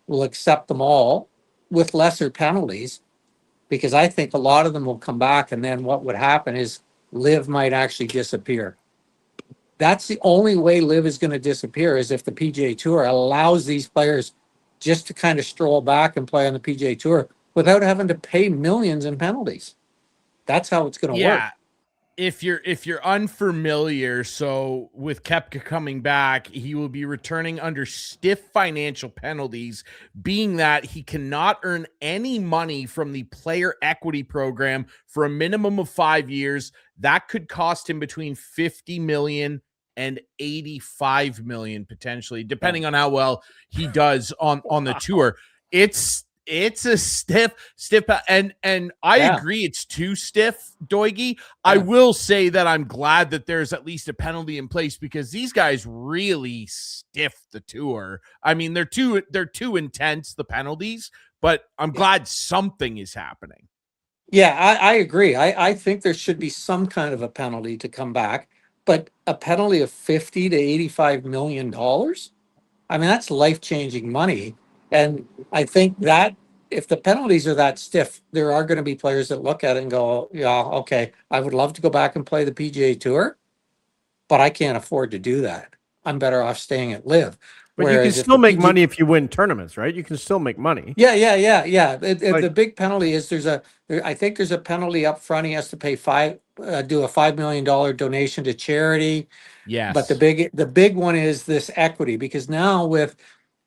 will accept them all with lesser penalties, because I think a lot of them will come back. And then what would happen is Live might actually disappear. That's the only way Live is going to disappear, is if the PGA Tour allows these players just to kind of stroll back and play on the PGA Tour without having to pay millions in penalties. That's how it's going to work. If you're unfamiliar, so with Koepka coming back, he will be returning under stiff financial penalties, being that he cannot earn any money from the player equity program for a minimum of 5 years. That could cost him between 50 million and 85 million potentially, depending on how well he does on the tour. It's It's a stiff, and I agree it's too stiff, Doigie. Yeah. I will say that I'm glad that there's at least a penalty in place because these guys really stiff the tour. I mean, they're too intense, the penalties, but I'm glad something is happening. Yeah, I agree. I think there should be some kind of a penalty to come back, but a penalty of $50 to $85 million. I mean, that's life-changing money. And I think that if the penalties are that stiff, there are going to be players that look at it and go, yeah, okay, I would love to go back and play the PGA Tour, but I can't afford to do that. I'm better off staying at Live. But you can still make money if you win tournaments, right? You can still make money. Yeah. The big penalty is I think there's a penalty up front. He has to pay do a $5 million donation to charity. Yes. But the big one is this equity, because now with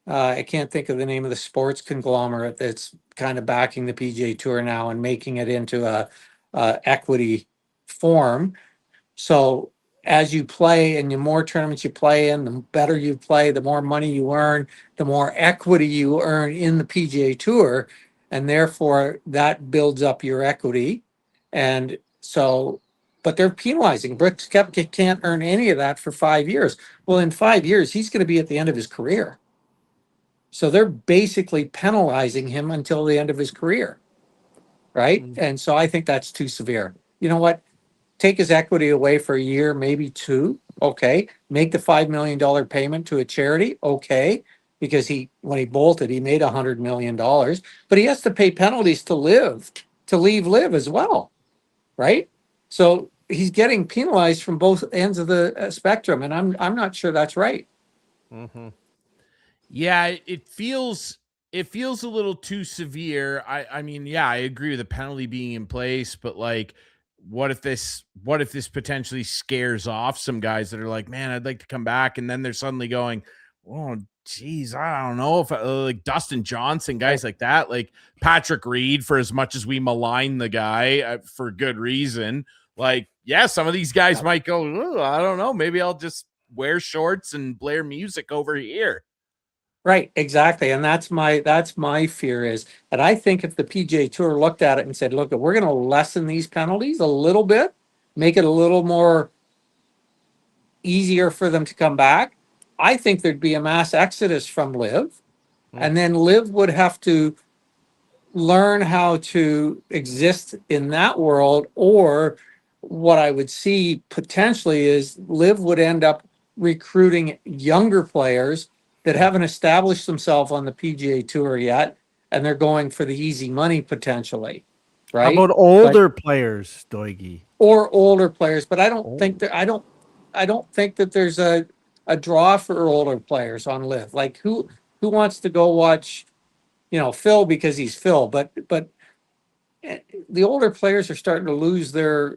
I can't think of the name of the sports conglomerate that's kind of backing the PGA Tour now and making it into a equity form. So as you play and the more tournaments you play in, the better you play, the more money you earn, the more equity you earn in the PGA Tour. And therefore that builds up your equity. And so, but they're penalizing. Brooks Koepka can't earn any of that for 5 years. Well, in 5 years, he's going to be at the end of his career. So they're basically penalizing him until the end of his career. Right. Mm-hmm. And so I think that's too severe. You know what? Take his equity away for a year, maybe two. Okay. Make the $5 million payment to a charity. Okay. Because when he bolted, he made $100 million, but he has to pay penalties to leave Live as well. Right. So he's getting penalized from both ends of the spectrum. And I'm not sure that's right. Mm-hmm. Yeah, it feels a little too severe. I mean, yeah, I agree with the penalty being in place, but like, what if this potentially scares off some guys that are like, man, I'd like to come back, and then they're suddenly going, oh, geez, I don't know if like Dustin Johnson, guys like that, like Patrick Reed, for as much as we malign the guy for good reason, like, yeah, some of these guys might go, I don't know, maybe I'll just wear shorts and blare music over here. Right, exactly. And that's my fear is, and I think if the PGA Tour looked at it and said, look, we're going to lessen these penalties a little bit, make it a little more easier for them to come back, I think there'd be a mass exodus from Live. And then Live would have to learn how to exist in that world. Or what I would see potentially is Live would end up recruiting younger players that haven't established themselves on the PGA Tour yet, and they're going for the easy money potentially, right? How about older players, Doigie? Or older players, but I don't think that there's a draw for older players on Live. Like who wants to go watch, Phil because he's Phil, but the older players are starting to lose their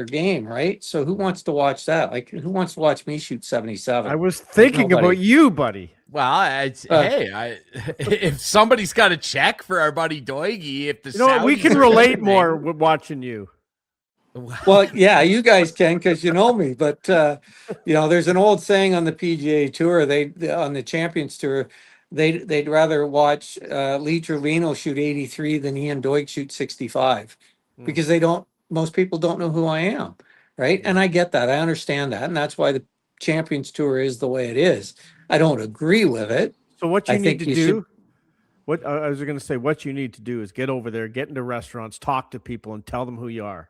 game, right? So who wants to watch that? Like, who wants to watch me shoot 77? I was thinking about you, buddy. Well, if somebody's got a check for our buddy Doigie, if the we can relate more with watching you. Well, yeah, you guys can because you know me. But there's an old saying on the PGA Tour, on the Champions Tour, they'd rather watch Lee Trevino shoot 83 than Ian Doig shoot 65 because most people don't know who I am, right? And I get that. I understand that. And that's why the Champions Tour is the way it is. I don't agree with it. So what you need to do, what I was going to say, what you need to do is get over there, get into restaurants, talk to people and tell them who you are.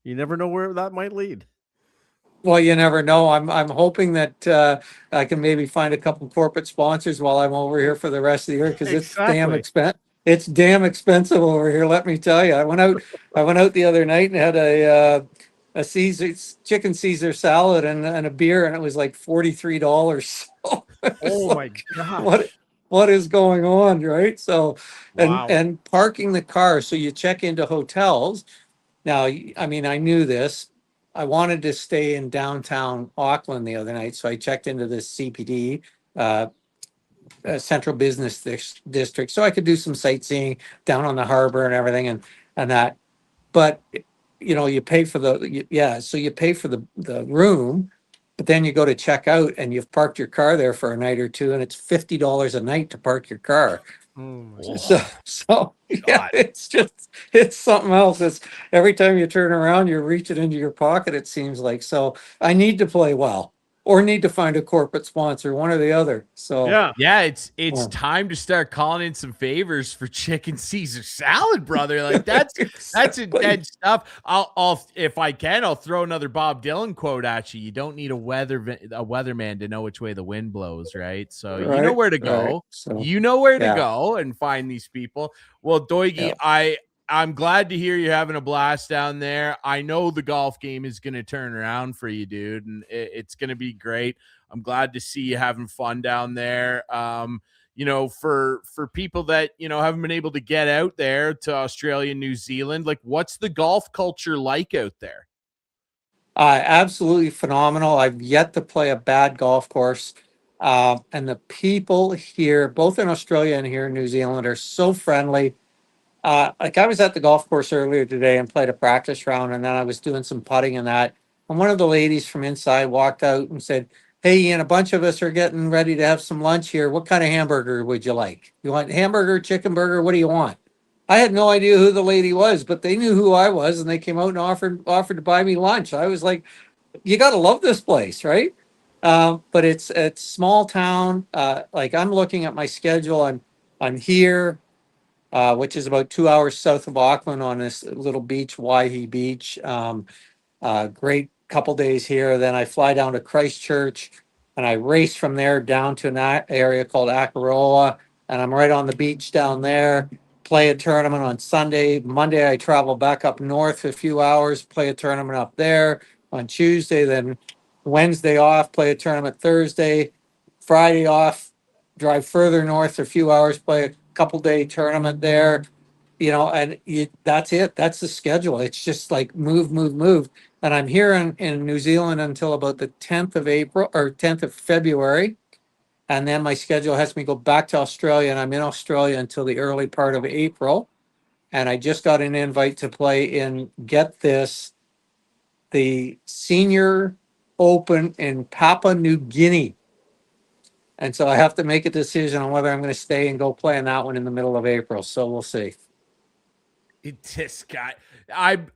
You never know where that might lead. Well, you never know. I'm hoping that I can maybe find a couple corporate sponsors while I'm over here for the rest of the year because it's damn expensive. It's damn expensive over here. Let me tell you. I went out the other night and had a chicken Caesar salad and a beer, and it was like $43. Oh my God! What is going on, right? So, and parking the car. So you check into hotels. Now, I mean, I knew this. I wanted to stay in downtown Auckland the other night, so I checked into this CBD, Central Business District, so I could do some sightseeing down on the harbor and everything, and that. But you pay for you pay for the room, but then you go to check out and you've parked your car there for a night or two, and it's $50 a night to park your car. Oh my Oh, So yeah, God. it's something else. It's every time you turn around, you're reaching into your pocket, it seems like. So I need to play well or need to find a corporate sponsor, one or the other. So Yeah. Yeah, it's Yeah. time to start calling in some favors for chicken Caesar salad, brother. Like that's Exactly. intense stuff. I'll if I can, I'll throw another Bob Dylan quote at you. You don't need a weatherman to know which way the wind blows, right? So you know Right, where to right. go. So You know where to yeah, go and find these people. Well, Doigie, yeah. I'm glad to hear you're having a blast down there. I know the golf game is going to turn around for you, dude, and it's going to be great. I'm glad to see you having fun down there. For people that, haven't been able to get out there to Australia, New Zealand, like what's the golf culture like out there? Absolutely phenomenal. I've yet to play a bad golf course. And the people here, both in Australia and here in New Zealand, are so friendly. Like I was at the golf course earlier today and played a practice round, and then I was doing some putting and that. And one of the ladies from inside walked out and said, "Hey, Ian, a bunch of us are getting ready to have some lunch here. What kind of hamburger would you like? You want hamburger, chicken burger? What do you want?" I had no idea who the lady was, but they knew who I was, and they came out and offered to buy me lunch. I was like, "You got to love this place, right?" But it's small town. Like I'm looking at my schedule. I'm here, which is about 2 hours south of Auckland on this little beach, Waihi Beach. Great couple days here. Then I fly down to Christchurch and I race from there down to an area called Akaroa. And I'm right on the beach down there. Play a tournament on Sunday. Monday, I travel back up north for a few hours, play a tournament up there on Tuesday. Then Wednesday off, play a tournament Thursday. Friday off, drive further north for a few hours, play a couple day tournament there. That's it. That's the schedule. It's just like move, move, move. And I'm here in New Zealand until about the 10th of April or 10th of February. And then my schedule has me go back to Australia, and I'm in Australia until the early part of April. And I just got an invite to play in, get this, the Senior Open in Papua New Guinea. And so I have to make a decision on whether I'm going to stay and go play in that one in the middle of April. So we'll see. This guy,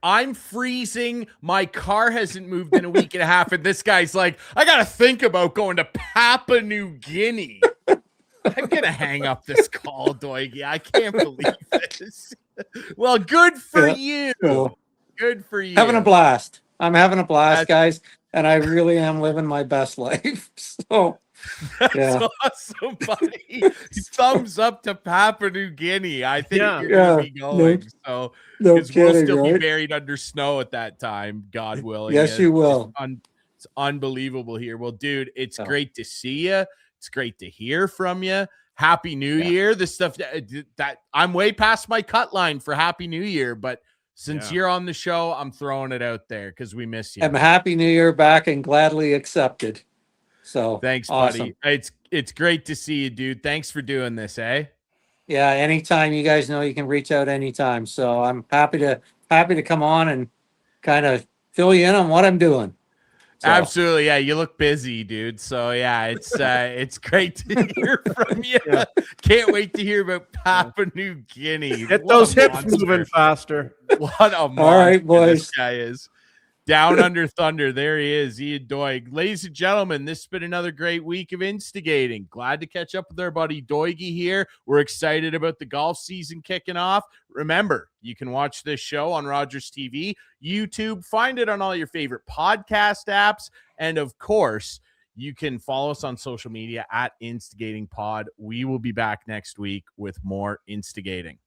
I'm freezing. My car hasn't moved in a week and a half, and this guy's like, I gotta think about going to Papua New Guinea. I'm gonna hang up this call, Doigie. I can't believe this. Well, good for you. So, Good for you. having a blast. I'm having a blast, That's- guys, and I really am living my best life. So That's yeah. awesome, buddy. Thumbs up to Papua New Guinea. I think Yeah. you're gonna be Yeah. going. So No because we'll kidding, still be right? buried under snow at that time, God willing. Yes, you will. It's unbelievable here. Well, dude, it's Yeah. great to see you. It's great to hear from you. Happy New Yeah. Year. The stuff that I'm way past my cut line for Happy New Year, but since Yeah. you're on the show, I'm throwing it out there because we miss you. I'm happy New Year back and gladly accepted. So Thanks, awesome. buddy. It's great to see you, dude. Thanks for doing this, eh? Yeah, anytime, you guys know you can reach out anytime. So I'm happy to come on and kind of fill you in on what I'm doing. So, Absolutely. Yeah, you look busy, dude. So yeah, it's great to hear from you. Yeah. Can't wait to hear about Papua New Guinea. Get What those a hips monster. moving faster. What a monster All right, this boys. guy is. Down under thunder. There he is, Ian Doig. Ladies and gentlemen, this has been another great week of instigating. Glad to catch up with our buddy Doigie here. We're excited about the golf season kicking off. Remember, you can watch this show on Rogers TV, YouTube, find it on all your favorite podcast apps, and of course, you can follow us on social media at Instigating Pod. We will be back next week with more instigating.